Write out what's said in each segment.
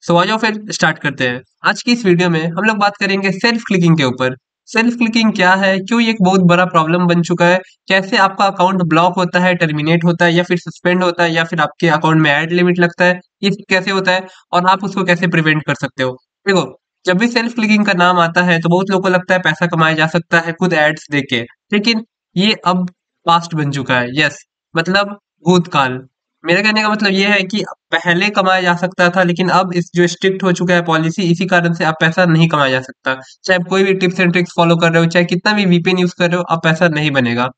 सो आ जाओ फिर स्टार्ट करते हैं। आज की इस वीडियो में हम लोग बात करेंगे सेल्फ क्लिकिंग के ऊपर। सेल्फ क्लिकिंग क्या है, क्यों ये एक बहुत बड़ा प्रॉब्लम बन चुका है, कैसे आपका अकाउंट ब्लॉक होता है, टर्मिनेट होता है या फिर सस्पेंड होता है या फिर आपके अकाउंट में ऐड लिमिट लगता है, ये सब कैसे होता है और आप उसको कैसे प्रिवेंट कर सकते हो। देखो, जब भी सेल्फ क्लिकिंग का नाम आता है तो बहुत लोगों को लगता है पैसा कमाया जा सकता है खुद एड्स देके, लेकिन ये अब पास्ट बन चुका है। यस, मतलब भूतकाल। मेरा कहने का मतलब ये है कि पहले कमाया जा सकता था, लेकिन अब इस जो स्ट्रिक्ट हो चुका है पॉलिसी, इसी कारण से अब पैसा नहीं कमाया जा सकता। चाहे आप कोई भी टिप्स एंड ट्रिक्स फॉलो कर रहे हो, चाहे कितना भी वीपीएन यूज कर रहे हो, अब पैसा नहीं बनेगा।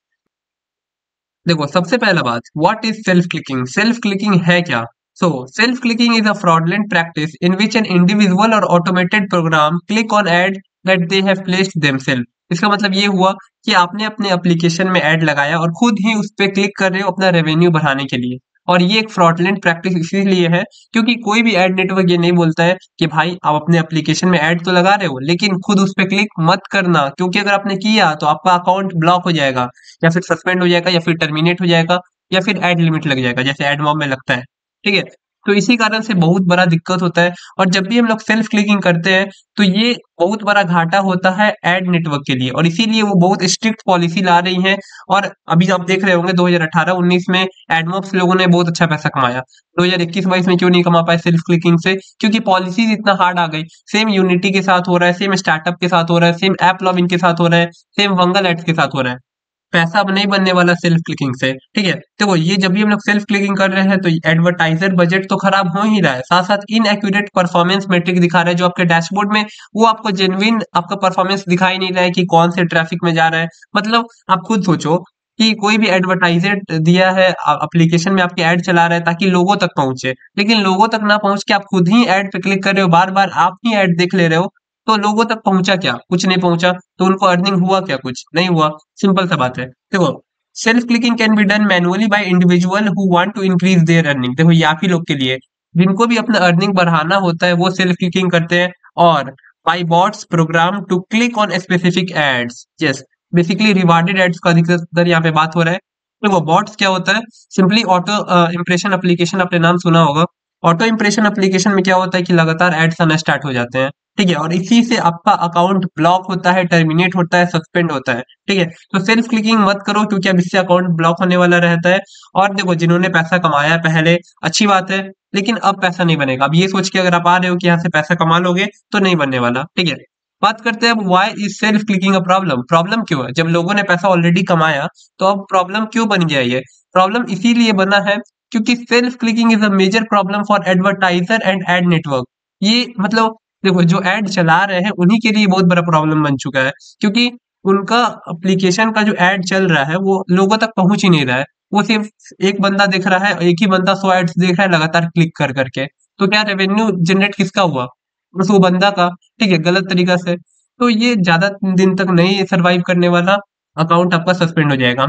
देखो, सबसे पहला बात, what is self clicking? Self clicking है क्या? So self clicking is a fraudulent practice in which an individual और automated program click on ad that they have placed themself. इसका मतलब ये हुआ कि आपने अपने एप्लीकेशन में ऐड लगाया और खुद ही उस पे क्लिक कर रहे हो अपना रेवेन्यू बढ़ाने के लिए। और ये एक फ्रॉडलेंट प्रैक्टिस इसीलिए है क्योंकि कोई भी एड नेटवर्क ये नहीं बोलता है कि भाई आप अपने एप्लीकेशन में ऐड तो लगा रहे हो लेकिन खुद उस पे क्लिक मत करना, क्योंकि अगर आपने किया तो आपका अकाउंट ब्लॉक हो जाएगा या फिर सस्पेंड हो जाएगा या फिर टर्मिनेट हो जाएगा या फिर ऐड लिमिट लग जाएगा, जैसे ऐड मॉब में लगता है। ठीक है? तो इसी कारण से बहुत बड़ा दिक्कत होता है। और जब भी हम लोग सेल्फ क्लिकिंग करते हैं तो ये बहुत बड़ा घाटा होता है एड नेटवर्क के लिए, और इसीलिए वो बहुत स्ट्रिक्ट पॉलिसी ला रही है। और अभी आप देख रहे होंगे 2018-19 में एडमॉब्स लोगों ने बहुत अच्छा पैसा कमाया। 2021-22 में क्यों नहीं कमा पाए सेल्फ क्लिकिंग से? क्योंकि पॉलिसीज इतना हार्ड आ गई। सेम यूनिटी के साथ हो रहा है, सेम स्टार्टअप के साथ हो रहा है, सेम ऐप लॉगिन के साथ हो रहा है, सेम वंगल एड्स के साथ हो रहा है। पैसा अब नहीं बनने वाला सेल्फ क्लिकिंग से। ठीक है? देखो, ये जब भी हम लोग सेल्फ क्लिकिंग कर रहे हैं तो एडवर्टाइजर बजट तो खराब हो ही रहा है, साथ साथ इनएक्यूरेट परफॉर्मेंस मैट्रिक दिखा रहा है जो आपके डैशबोर्ड में, वो आपको जेन्युइन आपका परफॉर्मेंस दिखाई नहीं रहा है कि कौन से ट्रैफिक में जा रहा है। मतलब आप खुद सोचो कि कोई भी एडवर्टाइजर दिया है, एप्लीकेशन में आपके ऐड चला रहा है ताकि लोगों तक पहुंचे, लेकिन लोगों तक ना पहुंच के आप खुद ही ऐड पे क्लिक कर रहे हो, बार बार आप ही ऐड देख ले रहे हो, तो लोगों तक पहुंचा क्या? कुछ नहीं पहुंचा। तो उनको अर्निंग हुआ क्या? कुछ नहीं हुआ। सिंपल सा बात है। देखो, self clicking can be done manually by individual who want to increase their earning. देखो, ये आप ही लोग के लिए, जिनको भी अपना अर्निंग बढ़ाना होता है वो सेल्फ क्लिकिंग करते हैं। और by bots program to click on specific ads. Yes, basically rewarded ads का अधिकतर यहाँ पे बात हो रहा है। देखो, बॉट्स क्या होता है? सिंपली ऑटो इंप्रेशन एप्लीकेशन, आपने नाम सुना होगा। ऑटो इंप्रेशन एप्लीकेशन में क्या होता है कि लगातार एड्स आना स्टार्ट हो जाते हैं। ठीक है? और इसी से आपका अकाउंट ब्लॉक होता है, टर्मिनेट होता है, सस्पेंड होता है। ठीक है? तो सेल्फ क्लिकिंग मत करो, क्योंकि अब इससे अकाउंट ब्लॉक होने वाला रहता है। और देखो, जिन्होंने पैसा कमाया है पहले, अच्छी बात है, लेकिन अब पैसा नहीं बनेगा। अब ये सोच के अगर आप आ रहे हो कि यहाँ से पैसा कमा लोगे, तो नहीं बनने वाला। ठीक है? बात करते हैं अब, why is self clicking a problem? Problem क्यों है? जब लोगों ने पैसा ऑलरेडी कमाया तो अब प्रॉब्लम क्यों बन गया ये? प्रॉब्लम इसीलिए बना है क्योंकि self clicking is a major problem for advertiser and ad network. ये मतलब, देखो, जो एड चला रहे हैं उन्हीं के लिए बहुत बड़ा प्रॉब्लम बन चुका है, क्योंकि उनका एप्लीकेशन का जो एड चल रहा है वो लोगों तक पहुंच ही नहीं रहा है। वो सिर्फ एक बंदा देख रहा है, एक ही बंदा 100 एड्स देख रहा है लगातार क्लिक कर करके। तो क्या रेवेन्यू जनरेट किसका हुआ? बस वो बंदा का। ठीक है? गलत तरीका से। तो ये ज्यादा दिन तक नहीं सरवाइव करने वाला, अकाउंट आपका सस्पेंड हो जाएगा।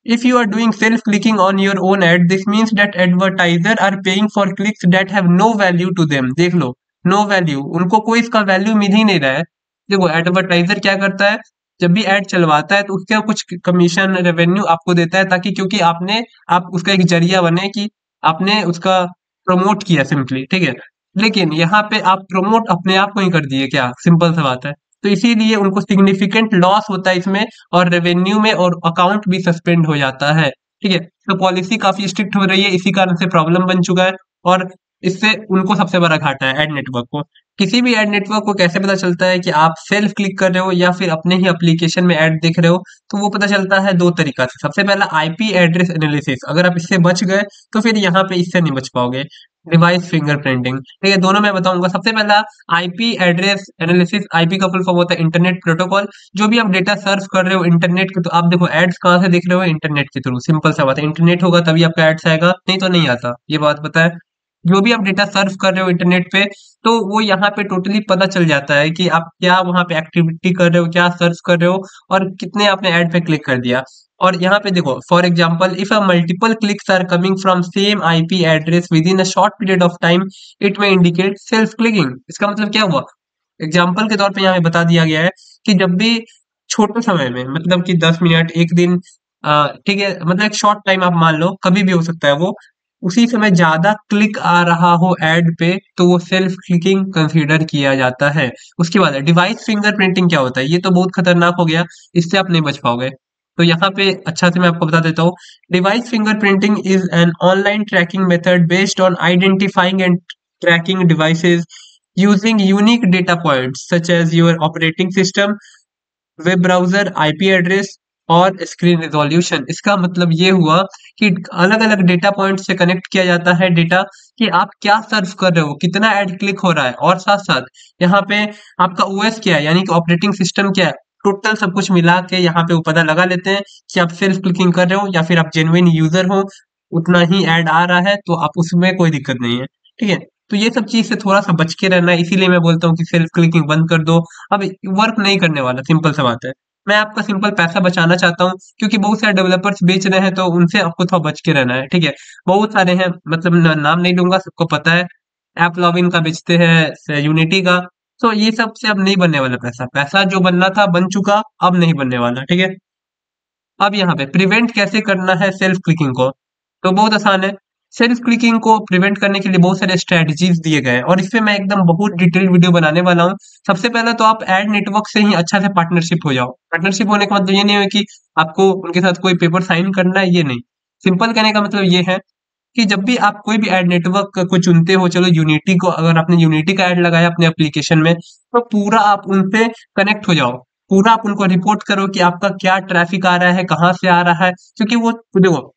If you are doing self-clicking on your own ad, this means that advertisers are paying for clicks that have no value to them। देख लो, नो वैल्यू, उनको कोई इसका वैल्यू मिल ही नहीं रहा है। देखो, एडवर्टाइजर क्या करता है, जब भी एड चलवाता है तो उसका कुछ कमीशन रेवेन्यू आपको देता है, ताकि क्योंकि आप उसका एक जरिया बने कि आपने उसका प्रमोट किया सिंपली। ठीक है? लेकिन यहाँ पे आप प्रमोट अपने आप को ही कर दिए क्या? सिंपल सा बात है। तो इसीलिए उनको सिग्निफिकेंट लॉस होता है इसमें, और रेवेन्यू में, और अकाउंट भी सस्पेंड हो जाता है। ठीक है? तो पॉलिसी काफी स्ट्रिक्ट हो रही है, इसी कारण से प्रॉब्लम बन चुका है। और इससे उनको सबसे बड़ा घाटा है एड नेटवर्क को। किसी भी एड नेटवर्क को कैसे पता चलता है कि आप सेल्फ क्लिक कर रहे हो या फिर अपने ही एप्लीकेशन में ऐड देख रहे हो? तो वो पता चलता है दो तरीका से। सबसे पहला, आईपी एड्रेस एनालिसिस। अगर आप इससे बच गए तो फिर यहाँ पे इससे नहीं बच पाओगे। Device fingerprinting. ठीक है? दोनों मैं बताऊंगा। सबसे पहला, आईपी एड्रेस एनालिसिस। आईपी का फुल फॉर्म होता है इंटरनेट प्रोटोकॉल। जो भी आप डेटा सर्च कर रहे हो इंटरनेट के, तो आप देखो एड्स कहाँ से देख रहे हो? इंटरनेट के थ्रू। सिंपल सा बात है, इंटरनेट होगा तभी आपका एड्स आएगा, नहीं तो नहीं आता। ये बात पता है? जो भी आप डेटा सर्फ कर रहे हो इंटरनेट पे, तो वो यहाँ पे टोटली पता चल जाता है कि आप क्या वहाँ पे एक्टिविटी कर रहे हो, क्या सर्च कर रहे हो, और कितने आपने ऐड पे क्लिक कर दिया। और यहाँ पे देखो, for example, if a multiple clicks are coming from same IP address within a short period of time, it में इंडिकेट सेल्फ क्लिकिंग। इसका मतलब क्या हुआ? एग्जाम्पल के तौर पे यहाँ पे बता दिया गया है कि जब भी छोटे समय में, मतलब कि 10 मिनट, एक दिन, ठीक है, मतलब एक शॉर्ट टाइम आप मान लो, कभी भी हो सकता है वो, उसी समय ज्यादा क्लिक आ रहा हो एड पे तो वो सेल्फ क्लिकिंग कंसीडर किया जाता है। उसके बाद डिवाइस फिंगरप्रिंटिंग क्या होता है, ये तो बहुत खतरनाक हो गया, इससे आप नहीं बच पाओगे। तो यहाँ पे अच्छा से मैं आपको बता देता हूँ। Device fingerprinting is an online tracking method based on identifying and tracking devices using unique data points such as your operating system, web browser, IP address और स्क्रीन रिजोल्यूशन। इसका मतलब ये हुआ कि अलग अलग डेटा पॉइंट से कनेक्ट किया जाता है डेटा, कि आप क्या सर्व कर रहे हो, कितना एड क्लिक हो रहा है, और साथ साथ यहाँ पे आपका ओएस क्या है, यानी कि ऑपरेटिंग सिस्टम क्या है, टोटल सब कुछ मिला के यहाँ पे वो पता लगा लेते हैं कि आप सेल्फ क्लिकिंग कर रहे हो या फिर आप जेन्युइन यूजर हो, उतना ही ऐड आ रहा है तो आप उसमें कोई दिक्कत नहीं है। ठीक है, तो ये सब चीज से थोड़ा सा बच के रहना है, इसीलिए मैं बोलता हूँ कि सेल्फ क्लिकिंग बंद कर दो। अब वर्क नहीं करने वाला, सिंपल सा बात है। मैं आपका सिंपल पैसा बचाना चाहता हूँ, क्योंकि बहुत सारे डेवलपर्स बेच रहे हैं तो उनसे आपको थोड़ा बच के रहना है। ठीक है, बहुत सारे हैं, मतलब नाम नहीं लूंगा, सबको पता है। ऐप लॉगिन का बेचते हैं, यूनिटी का। तो ये सब से अब नहीं बनने वाला पैसा, पैसा जो बनना था बन चुका, अब नहीं बनने वाला। ठीक है, अब यहाँ पे प्रिवेंट कैसे करना है सेल्फ क्लिकिंग को, तो बहुत आसान है। सेल्फ क्लिकिंग को प्रिवेंट करने के लिए बहुत सारे स्ट्रेटजीज दिए गए हैं, और इस पे मैं एकदम बहुत डिटेल वीडियो बनाने वाला हूँ। सबसे पहले तो आप एड नेटवर्क से ही अच्छा से पार्टनरशिप हो जाओ। पार्टनरशिप होने का मतलब ये नहीं है कि आपको उनके साथ कोई पेपर साइन करना है, ये नहीं। सिंपल कहने का मतलब ये है कि जब भी आप कोई भी एड नेटवर्क को चुनते हो, चलो यूनिटी को, अगर आपने यूनिटी का एड लगाया अपने एप्लीकेशन में, तो पूरा आप उनसे कनेक्ट हो जाओ। पूरा आप उनको रिपोर्ट करो कि आपका क्या ट्रैफिक आ रहा है, कहाँ से आ रहा है। क्योंकि वो देखो,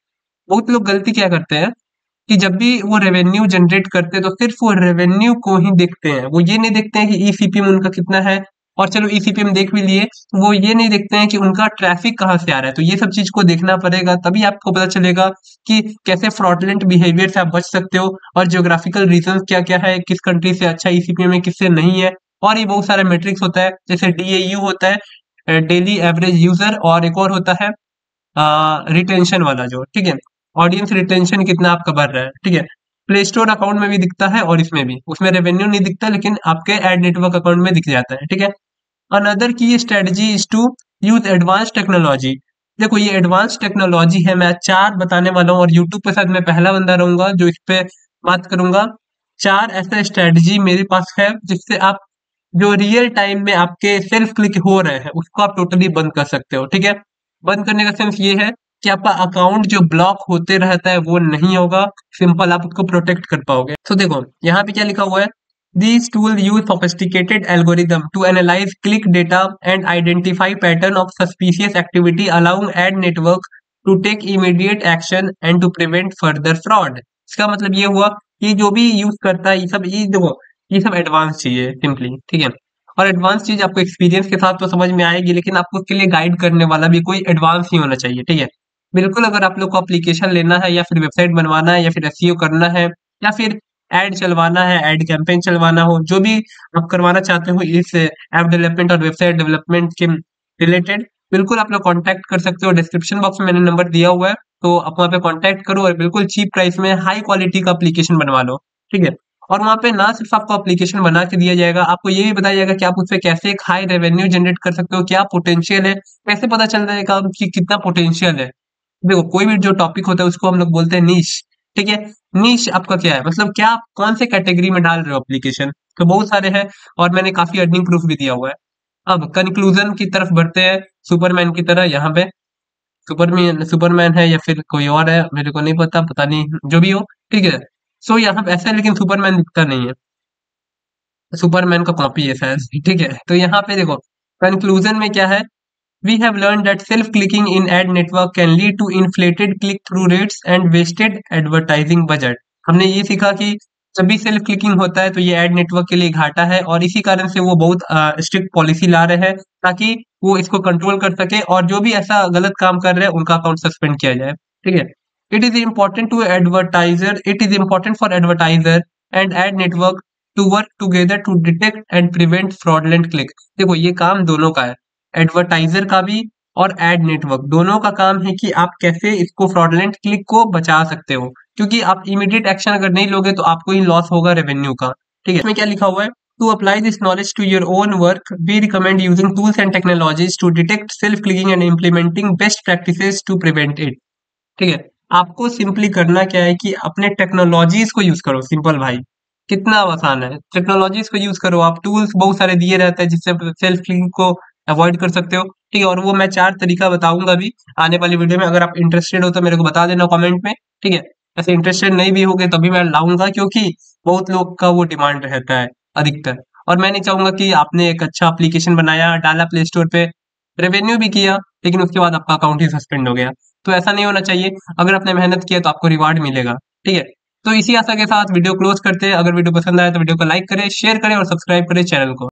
बहुत लोग गलती क्या करते हैं कि जब भी वो रेवेन्यू जनरेट करते हैं तो सिर्फ वो रेवेन्यू को ही देखते हैं, वो ये नहीं देखते हैं कि ईसीपीएम उनका कितना है। और चलो ईसीपीएम देख भी लिए, वो ये नहीं देखते हैं कि उनका ट्रैफिक कहाँ से आ रहा है। तो ये सब चीज को देखना पड़ेगा, तभी आपको पता चलेगा कि कैसे फ्रॉडलेंट बिहेवियर से आप बच सकते हो, और जियोग्राफिकल रीजन क्या क्या है, किस कंट्री से अच्छा ईसीपीएम है, किससे नहीं है। और ये बहुत सारे मेट्रिक्स होता है, जैसे डीएयू होता है, डेली एवरेज यूजर, और एक और होता है रिटेंशन वाला, जो ठीक है, ऑडियंस रिटेंशन कितना आपका बढ़ रहा है। ठीक है, प्ले स्टोर अकाउंट में भी दिखता है और इसमें भी, उसमें रेवेन्यू नहीं दिखता लेकिन आपके एड नेटवर्क अकाउंट में दिख जाता है। ठीक है, another key strategy is to use advance technology. देखो ये एडवांस टेक्नोलॉजी है, मैं चार बताने वाला हूँ, और यूट्यूब पे शायद मैं पहला बंदा रहूंगा जो इस पे बात करूंगा। चार ऐसा स्ट्रेटजी मेरे पास है जिससे आप जो रियल टाइम में आपके सेल्फ क्लिक हो रहे हैं उसको आप टोटली बंद कर सकते हो। ठीक है, बंद करने का सेंस ये है कि आपका अकाउंट जो ब्लॉक होते रहता है वो नहीं होगा, सिंपल आप उसको प्रोटेक्ट कर पाओगे। तो देखो यहाँ पे क्या लिखा हुआ है, these tools use sophisticated algorithm to analyze click data and identify pattern of suspicious activity, allowing ad network to take immediate action and to prevent further fraud। इसका मतलब ये हुआ कि जो भी यूज करता है, ये सब, ये देखो, ये सब एडवांस चीज है सिंपली। ठीक है, और एडवांस चीज आपको एक्सपीरियंस के साथ तो समझ में आएगी, लेकिन आपको उसके लिए गाइड करने वाला भी कोई एडवांस ही होना चाहिए। ठीक है, बिल्कुल, अगर आप लोग को एप्लीकेशन लेना है या फिर वेबसाइट बनवाना है या फिर एसईओ करना है या फिर एड चलवाना है, एड कैंपेन चलवाना हो, जो भी आप करवाना चाहते हो इस ऐप डेवलपमेंट और वेबसाइट डेवलपमेंट के रिलेटेड, बिल्कुल आप लोग कांटेक्ट कर सकते हो। डिस्क्रिप्शन बॉक्स में मैंने नंबर दिया हुआ है, तो आप वहाँ पे कांटेक्ट करो और बिल्कुल चीप प्राइस में हाई क्वालिटी का एप्लीकेशन बनवा लो। ठीक है, और वहाँ पे ना सिर्फ आपको एप्लीकेशन बना के दिया जाएगा, आपको ये भी बताया जाएगा कि आप उससे कैसे एक हाई रेवेन्यू जनरेट कर सकते हो, क्या पोटेंशियल है, कैसे पता चल जाएगा कि कितना पोटेंशियल है। देखो कोई भी जो टॉपिक होता है उसको हम लोग बोलते हैं नीश। ठीक है, नीश आपका क्या है, मतलब क्या आप कौन से कैटेगरी में डाल रहे हो एप्लीकेशन, तो बहुत सारे हैं, और मैंने काफी अर्निंग प्रूफ भी दिया हुआ है। अब कंक्लूजन की तरफ बढ़ते हैं, सुपरमैन की तरह। यहाँ पे सुपरमैन सुपरमैन है या फिर कोई और है, मेरे को नहीं पता, पता नहीं जो भी हो। ठीक है, सो यहाँ पे ऐसा है, लेकिन सुपरमैन दिखता नहीं है, सुपरमैन का कॉपी है शायद। ठीक है, तो यहाँ पे देखो कंक्लूजन में क्या है, we have learned that self-clicking in ad network can lead to inflated click-through rates and wasted advertising budget। हमने ये सीखा कि जब भी सेल्फ क्लिकिंग होता है तो ये एड नेटवर्क के लिए घाटा है, और इसी कारण से वो बहुत स्ट्रिक्ट पॉलिसी ला रहे हैं ताकि वो इसको कंट्रोल कर सके, और जो भी ऐसा गलत काम कर रहे हैं उनका अकाउंट सस्पेंड किया जाए। ठीक है, it is important for advertiser and ad network to work together to detect and prevent fraudulent click. देखो ये काम दोनों का है, एडवर्टाइजर का भी और एड नेटवर्क दोनों का काम है कि आप कैसे इसको फ्रॉडलेंट क्लिक को बचा सकते हो, क्योंकि आप इमीडिएट एक्शन अगर नहीं लोगे तो आपको ही लॉस होगा रेवेन्यू का। ठीक है, इसमें क्या लिखा हुआ है, to apply this knowledge to your own work we recommend using tools and technologies to detect self clicking and implementing best practices to prevent it. ठीक है, आपको सिंपली करना क्या है कि अपने टेक्नोलॉजीज को यूज करो। सिंपल भाई, कितना आसान है। टेक्नोलॉजीज को यूज करो, आप टूल्स बहुत सारे दिए रहते हैं जिससे सेल्फ क्लीनिंग को अवॉइड कर सकते हो। ठीक है, और वो मैं 4 तरीका बताऊंगा भी आने वाली वीडियो में। अगर आप इंटरेस्टेड हो तो मेरे को बता देना कमेंट में। ठीक है, ऐसे इंटरेस्टेड नहीं भी होगे तभी मैं लाऊंगा, क्योंकि बहुत लोग का वो डिमांड रहता है अधिकतर। और मैं नहीं चाहूंगा कि आपने एक अच्छा एप्लीकेशन बनाया, डाला प्ले स्टोर पे, रेवेन्यू भी किया, लेकिन उसके बाद आपका अकाउंट ही सस्पेंड हो गया। तो ऐसा नहीं होना चाहिए। अगर आपने मेहनत किया तो आपको रिवार्ड मिलेगा। ठीक है, तो इसी आशा के साथ वीडियो क्लोज करते हैं। अगर वीडियो पसंद आया तो वीडियो को लाइक करें, शेयर करें और सब्सक्राइब करें चैनल को।